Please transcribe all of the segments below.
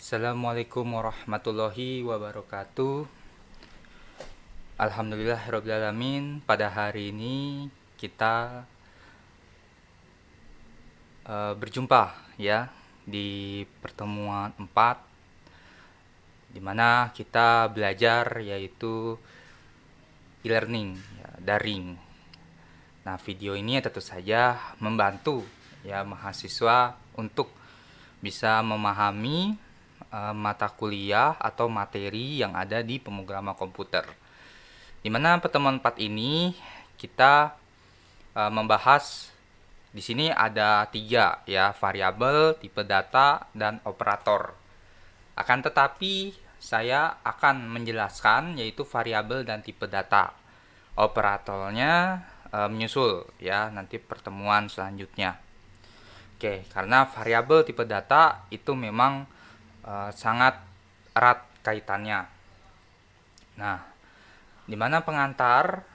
Assalamualaikum warahmatullahi wabarakatuh. Alhamdulillahirrabbilalamin. Pada hari ini kita berjumpa ya di pertemuan 4 di mana kita belajar yaitu e-learning ya, daring. Nah, video ini tentu saja membantu ya mahasiswa untuk bisa memahami mata kuliah atau materi yang ada di pemrograman komputer. Di mana pertemuan 4 ini kita membahas di sini ada 3 ya, variabel, tipe data, dan operator. Akan tetapi saya akan menjelaskan yaitu variabel dan tipe data. Operatornya menyusul ya nanti pertemuan selanjutnya. Oke, karena variabel tipe data itu memang sangat erat kaitannya. Nah, di mana pengantar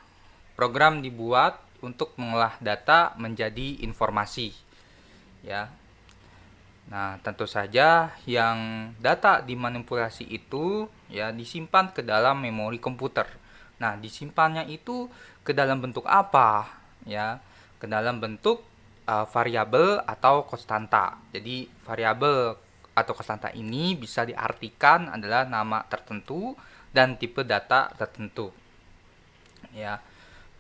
program dibuat untuk mengolah data menjadi informasi. Ya. Nah, tentu saja yang data dimanipulasi itu ya disimpan ke dalam memori komputer. Nah, disimpannya itu ke dalam bentuk apa? Ya, ke dalam bentuk variabel atau konstanta. Jadi, variabel atau konstanta ini bisa diartikan adalah nama tertentu dan tipe data tertentu. Ya.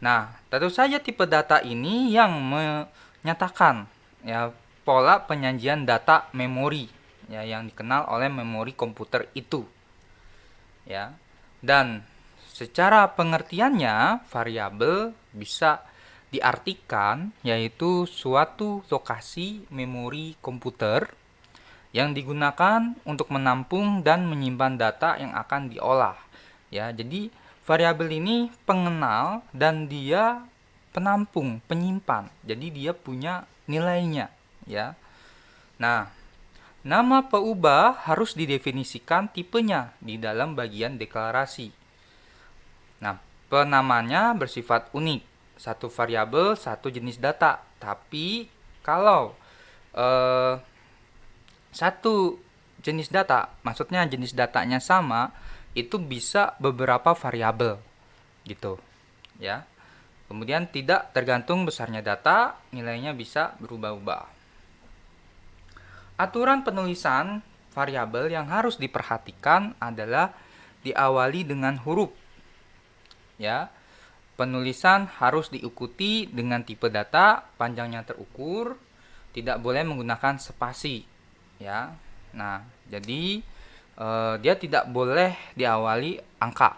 Nah, tentu saja tipe data ini yang menyatakan ya pola penyajian data memori ya yang dikenal oleh memori komputer itu. Ya. Dan secara pengertiannya variabel bisa diartikan yaitu suatu lokasi memori komputer yang digunakan untuk menampung dan menyimpan data yang akan diolah. Ya, jadi variabel ini pengenal dan dia penampung, penyimpan. Jadi dia punya nilainya, ya. Nah, nama peubah harus didefinisikan tipenya di dalam bagian deklarasi. Nah, penamanya bersifat unik. Satu variabel, satu jenis data. Tapi kalau satu jenis data, maksudnya jenis datanya sama, itu bisa beberapa variabel gitu ya. Kemudian tidak tergantung besarnya data, nilainya bisa berubah-ubah. Aturan penulisan variabel yang harus diperhatikan adalah diawali dengan huruf. Ya. Penulisan harus diikuti dengan tipe data, panjangnya terukur, tidak boleh menggunakan spasi. Ya. Nah, jadi dia tidak boleh diawali angka.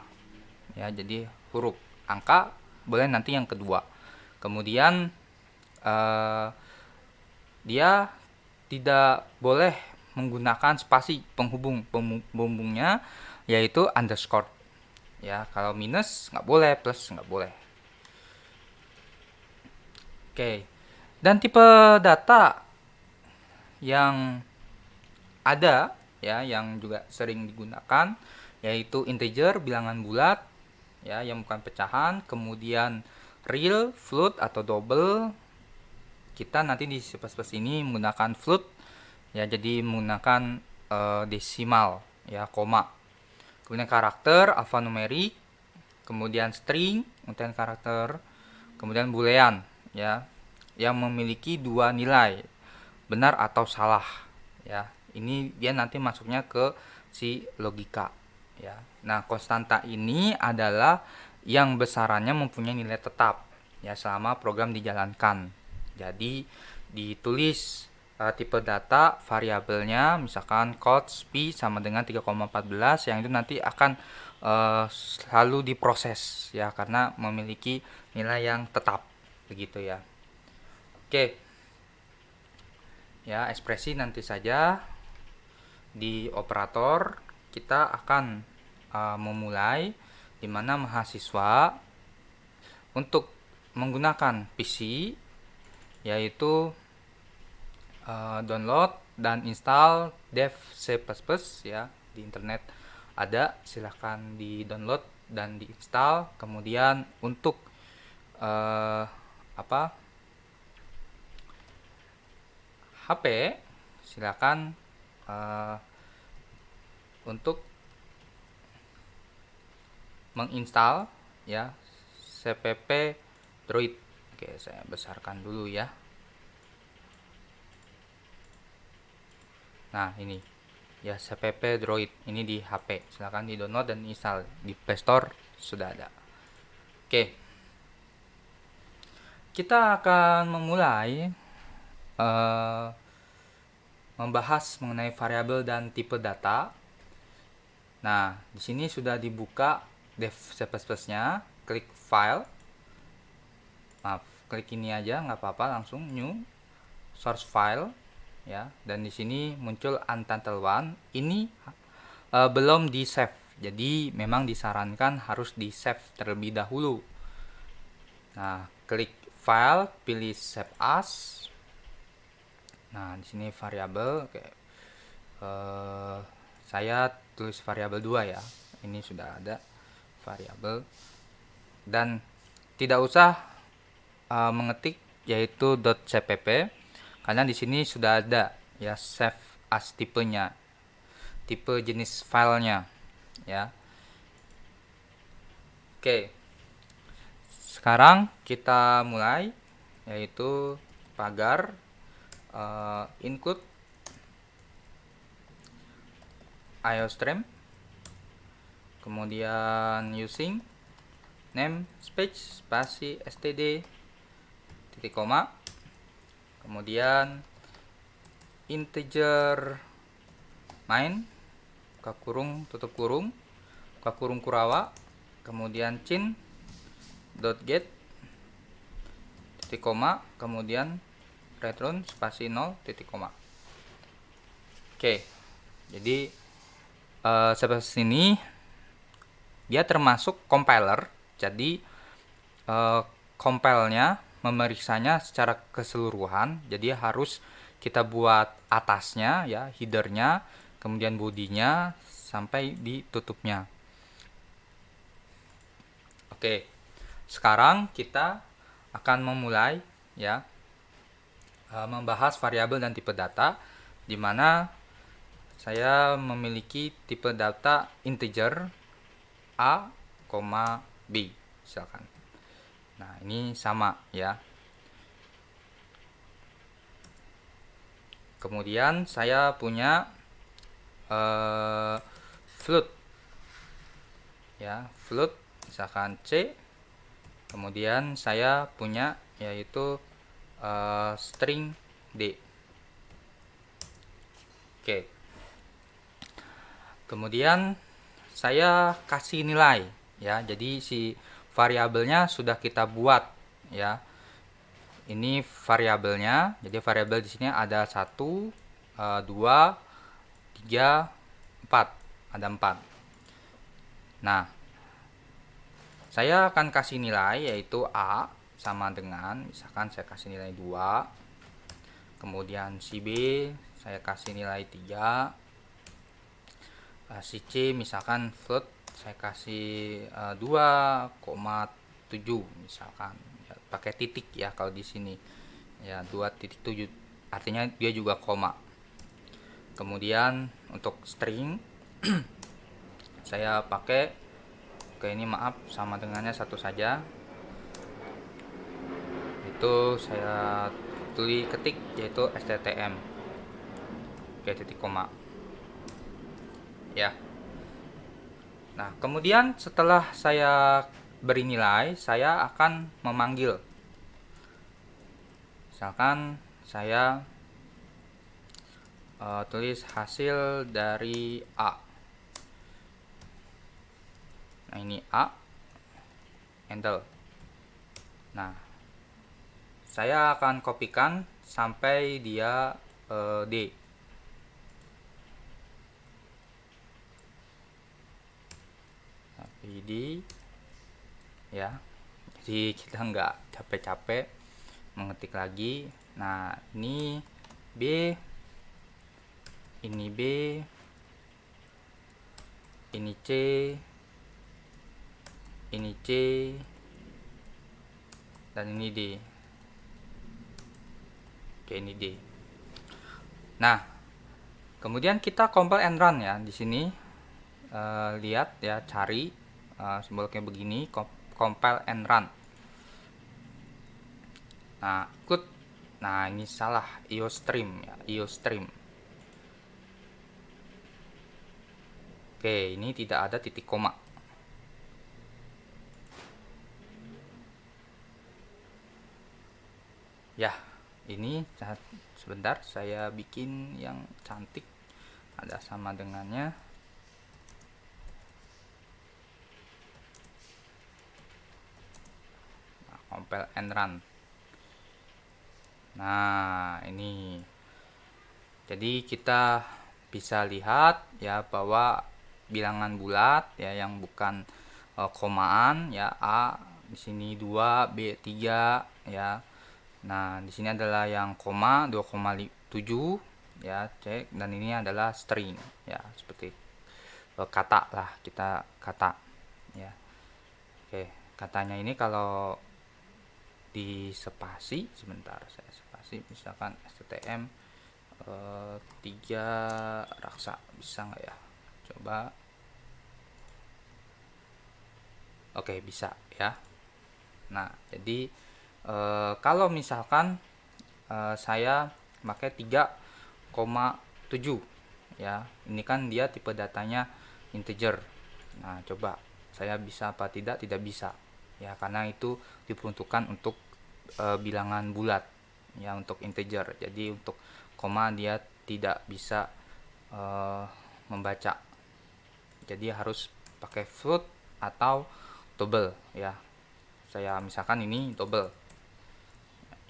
Ya, jadi huruf angka boleh nanti yang kedua. Kemudian dia tidak boleh menggunakan spasi penghubung, penghubungnya yaitu underscore. Ya, kalau minus nggak boleh, plus nggak boleh. Oke. Dan tipe data yang ada ya yang juga sering digunakan yaitu integer, bilangan bulat ya yang bukan pecahan, kemudian real, float atau double. Kita nanti di C++ ini menggunakan float ya, jadi menggunakan desimal ya, koma. Kemudian karakter alfanumerik, kemudian string untuk karakter, kemudian boolean ya yang memiliki dua nilai, benar atau salah ya. Ini dia nanti masuknya ke si logika ya. Nah, konstanta ini adalah yang besarannya mempunyai nilai tetap ya selama program dijalankan. Jadi ditulis tipe data variabelnya misalkan codes p sama dengan 3,14 yang itu nanti akan selalu diproses ya karena memiliki nilai yang tetap begitu ya. Oke. Ya, ekspresi nanti saja di operator kita akan memulai di mana mahasiswa untuk menggunakan PC yaitu download dan install dev C++ ya di internet ada, silahkan di download dan diinstal. Kemudian untuk HP silakan untuk menginstal ya cpp Droid. Oke, saya besarkan dulu ya. Nah, ini ya cpp Droid ini di HP. Silahkan di download dan install di Play Store, sudah ada. Oke, kita akan memulai membahas mengenai variabel dan tipe data. Nah, di sini sudah dibuka dev C++-nya, klik file. Maaf, klik ini aja nggak apa-apa, langsung new source file ya. Dan di sini muncul untitled one. Ini belum di save. Jadi memang disarankan harus di save terlebih dahulu. Nah, klik file, pilih save as. Nah, di sini variabel, oke. Saya tulis variabel 2 ya. Ini sudah ada variabel dan tidak usah mengetik yaitu .cpp karena di sini sudah ada ya save as tipenya, tipe jenis filenya ya. Oke. Sekarang kita mulai yaitu pagar include IOStream, kemudian using name space spasi std titik koma, kemudian integer main buka kurung tutup kurung buka kurung Kurawa, kemudian cin .get titik koma, kemudian return spasi 0 titik koma. Oke, jadi seperti ini dia termasuk compiler. Jadi compile-nya memeriksanya secara keseluruhan. Jadi harus kita buat atasnya ya, headernya, kemudian bodinya sampai di tutupnya. Oke, sekarang kita akan memulai ya membahas variabel dan tipe data, di mana saya memiliki tipe data integer A, B, misalkan. Nah, ini sama ya. Kemudian saya punya float ya, float misalkan C. Kemudian saya punya yaitu string D. Oke. Kemudian saya kasih nilai ya. Jadi si variabelnya sudah kita buat ya. Ini variabelnya. Jadi variabel di sini ada 1, 2, 3, 4. Ada 4. Nah, saya akan kasih nilai yaitu A sama dengan, misalkan saya kasih nilai 2. Kemudian si B saya kasih nilai 3. Si C misalkan float saya kasih 2,7 misalkan ya, pakai titik ya kalau di sini ya 2,7, artinya dia juga koma. Kemudian untuk string saya pakai ini maaf sama dengannya satu saja, itu saya tulis ketik yaitu sttm titik koma ya. Nah, kemudian setelah saya beri nilai, saya akan memanggil. Misalkan saya tulis hasil dari A. Nah, ini A, enter. Nah, saya akan kopikan sampai dia D. Di ya, jadi kita nggak capek-capek mengetik lagi. Nah, ini B, ini B, ini C, ini C, dan ini D. Oke, ini D. Nah, kemudian kita compile and run ya di sini. lihat ya, cari simbol kayak begini, compile and run. Nah, ikut. Nah, ini salah, iostream ya, iostream. Oke, ini tidak ada titik koma. Ya, ini sebentar saya bikin yang cantik, ada sama dengannya. Nah, compile and run. Nah, ini. Jadi kita bisa lihat ya bahwa bilangan bulat ya yang bukan komaan ya, A di sini 2, B 3 ya. Nah, di sini adalah yang koma 2,7 ya, cek, dan ini adalah string ya, seperti kata lah, kita kata ya. Oke, katanya ini kalau di spasi, sebentar saya spasi, misalkan STM 3 raksa, bisa nggak ya, coba. Oke, bisa ya. Nah, jadi kalau misalkan saya pakai 3,7 ya, ini kan dia tipe datanya integer. Nah, coba saya bisa apa tidak? Tidak bisa ya, karena itu diperuntukkan untuk bilangan bulat ya, untuk integer. Jadi untuk koma dia tidak bisa membaca, jadi harus pakai float atau double ya. Saya misalkan ini double,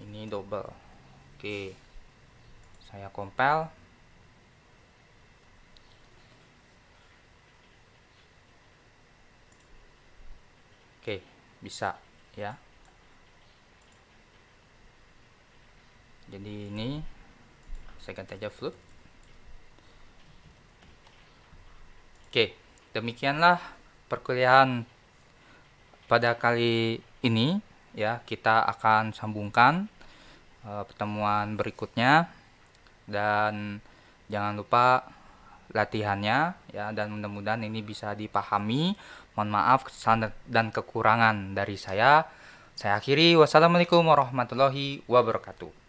ini double. Oke, saya compile. Oke, bisa ya. Jadi ini saya ganti aja float. Oke, demikianlah perkuliahan pada kali ini ya. Kita akan sambungkan pertemuan berikutnya, dan jangan lupa latihannya ya, dan mudah-mudahan ini bisa dipahami. Mohon maaf kesalahan dan kekurangan dari saya. Saya akhiri, wassalamualaikum warahmatullahi wabarakatuh.